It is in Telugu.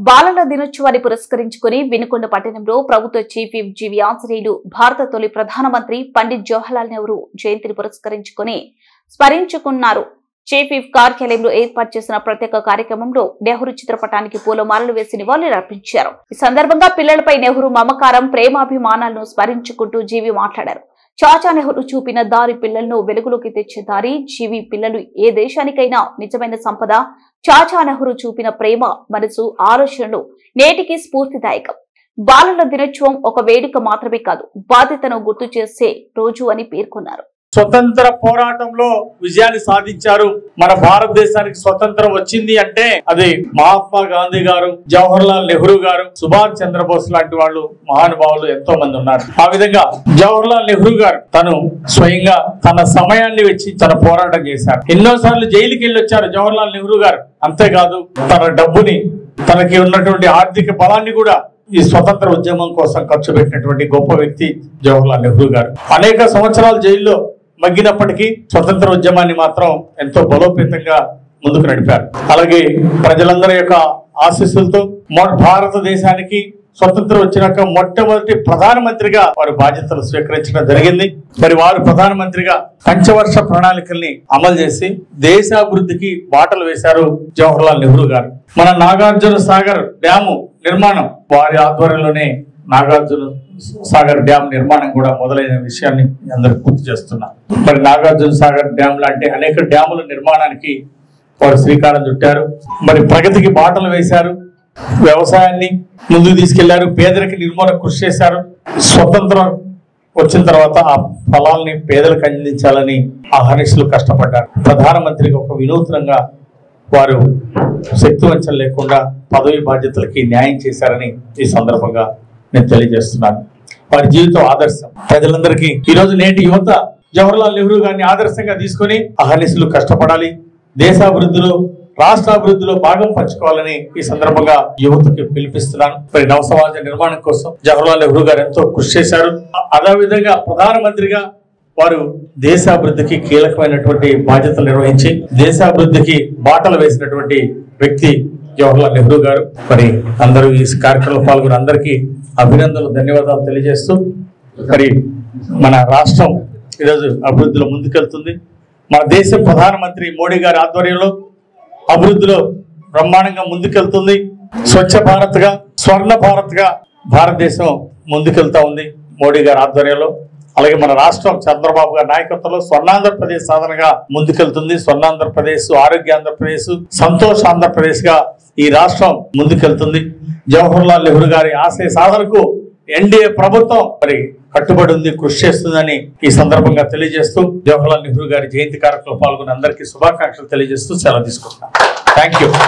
బాలల దినోత్సవాన్ని పురస్కరించుకుని వినుకొండ పట్టణంలో ప్రభుత్వ చీఫ్ విప్ జీవి ఆంజనేయులు భారత తొలి ప్రధానమంత్రి పండిట్ జవహర్లాల్ నెహ్రూ జయంతిని పురస్కరించుకుని స్మరించుకున్నారు. చీఫ్ విప్ కార్యాలయంలో ఏర్పాటు చేసిన ప్రత్యేక కార్యక్రమంలో నెహ్రూ చిత్రపటానికి పూలమాలలు వేసి నివాళులర్పించారు. ఈ సందర్భంగా పిల్లలపై నెహ్రూ మమకారం, ప్రేమాభిమానాలను స్మరించుకుంటూ జీవి మాట్లాడారు. చాచా నెహ్రూ చూపిన దారి పిల్లలను వెలుగులోకి తెచ్చే దారి. జీవి పిల్లలు ఏ దేశానికైనా నిజమైన సంపద. చాచా నెహ్రూ చూపిన ప్రేమ, మనసు, ఆలోచనలు నేటికి స్ఫూర్తిదాయకం. బాలల దినోత్సవం ఒక వేడుక మాత్రమే కాదు, బాధ్యతను గుర్తు చేసే రోజు అని పేర్కొన్నారు. స్వతంత్ర పోరాటంలో విజయాన్ని సాధించారు. మన భారతదేశానికి స్వతంత్రం వచ్చింది అంటే అది మహాత్మా గాంధీ గారు, జవహర్లాల్ నెహ్రూ గారు, సుభాష్ చంద్రబోస్ లాంటి వాళ్ళు మహానుభావులు ఎంతో మంది ఉన్నారు. ఆ విధంగా జవహర్లాల్ నెహ్రూ గారు తను స్వయంగా తన సమయాన్ని వెచ్చి తన పోరాటం చేశారు. ఎన్నోసార్లు జైలుకి వెళ్ళి వచ్చారు జవహర్లాల్ నెహ్రూ గారు. అంతేకాదు తన డబ్బుని, తనకి ఉన్నటువంటి ఆర్థిక బలాన్ని కూడా ఈ స్వతంత్ర ఉద్యమం కోసం ఖర్చు పెట్టినటువంటి గొప్ప వ్యక్తి జవహర్లాల్ నెహ్రూ గారు. అనేక సంవత్సరాలు జైల్లో మగ్గినప్పటికీ స్వతంత్ర ఉద్యమాన్ని మాత్రం ఎంతో బలోపేతంగా ముందుకు నడిపారు. అలాగే ప్రజలందరి యొక్క ఆశీస్సులతో భారతదేశానికి స్వతంత్రం వచ్చినాక మొట్టమొదటి ప్రధానమంత్రిగా వారు బాధ్యతలు స్వీకరించడం జరిగింది. మరి వారు ప్రధానమంత్రిగా పంచవర్ష ప్రణాళికల్ని అమలు చేసి దేశాభివృద్ధికి బాటలు వేశారు జవహర్లాల్ నెహ్రూ గారు. మన నాగార్జున సాగర్ డ్యాము నిర్మాణం వారి ఆధ్వర్యంలోనే నాగార్జున సాగర్ డ్యామ్ నిర్మాణం కూడా మొదలైన విషయాన్ని అందరూ గుర్తు చేస్తున్నారు. మరి నాగార్జున సాగర్ డ్యామ్ లాంటి అనేక డ్యాముల నిర్మాణానికి వారు శ్రీకారం చుట్టారు. మరి ప్రగతికి బాటలు వేశారు. వ్యవసాయాన్ని ముందుకు తీసుకెళ్లారు. పేదరిక నిర్మూలన కృషి చేశారు. స్వతంత్రం వచ్చిన తర్వాత ఆ ఫలాల్ని పేదలకు అందించాలని అహర్నిశలు కష్టపడ్డారు. ప్రధానమంత్రికి ఒక వినూత్నంగా వారు శక్తివంచన లేకుండా పదవి బాధ్యతలకి న్యాయం చేశారని ఈ సందర్భంగా నేను తెలియజేస్తున్నాను. వారి జీవితం ఆదర్శం ప్రజలందరికీ. ఈరోజు నేటి యువత జవహర్లాల్ నెహ్రూ గారిని ఆదర్శంగా తీసుకొని అహర్నిశలు కష్టపడాలి. దేశాభివృద్ధిలో, రాష్ట్రాభివృద్ధిలో భాగం పంచుకోవాలని ఈ సందర్భంగా యువతకి పిలిపిస్తున్నాను. మరి నవ సమాజ నిర్మాణం కోసం జవహర్లాల్ నెహ్రూ గారు ఎంతో కృషి చేశారు. అదేవిధంగా ప్రధానమంత్రిగా వారు దేశాభివృద్ధికి కీలకమైనటువంటి బాధ్యతలు నిర్వహించి దేశాభివృద్ధికి బాటలు వేసినటువంటి వ్యక్తి జవహర్లాల్ నెహ్రూ గారు. మరి అందరూ ఈ కార్యక్రమంలో పాల్గొన్న అందరికీ అభినందనలు, ధన్యవాదాలు తెలియజేస్తూ మరి మన రాష్ట్రం ఈరోజు అభివృద్ధిలో ముందుకెళ్తుంది. మన దేశం ప్రధానమంత్రి మోడీ గారి ఆధ్వర్యంలో అభివృద్ధిలో బ్రహ్మాండంగా ముందుకెళ్తుంది. స్వచ్ఛ భారత్ గా, స్వర్ణ భారత్ గా భారతదేశం ముందుకెళ్తా ఉంది మోడీ గారి ఆధ్వర్యంలో. అలాగే మన రాష్ట్రం చంద్రబాబు గారి నాయకత్వంలో స్వర్ణాంధ్రప్రదేశ్ సాధనగా ముందుకెళ్తుంది. స్వర్ణాంధ్రప్రదేశ్, ఆరోగ్య ఆంధ్రప్రదేశ్, సంతోష ఆంధ్రప్రదేశ్ గా ఈ రాష్ట్రం ముందుకెళ్తుంది. జవహర్లాల్ నెహ్రూ గారి ఆశయ సాధనకు ఎన్డీఏ ప్రభుత్వం మరి కట్టుబడి ఉంది, కృషి చేస్తుందని ఈ సందర్భంగా తెలియజేస్తూ జవహర్లాల్ నెహ్రూ గారి జయంతి కార్యక్రమంలో పాల్గొన్న అందరికీ శుభాకాంక్షలు తెలియజేస్తూ సెలవు తీసుకుంటున్నాను. Thank you.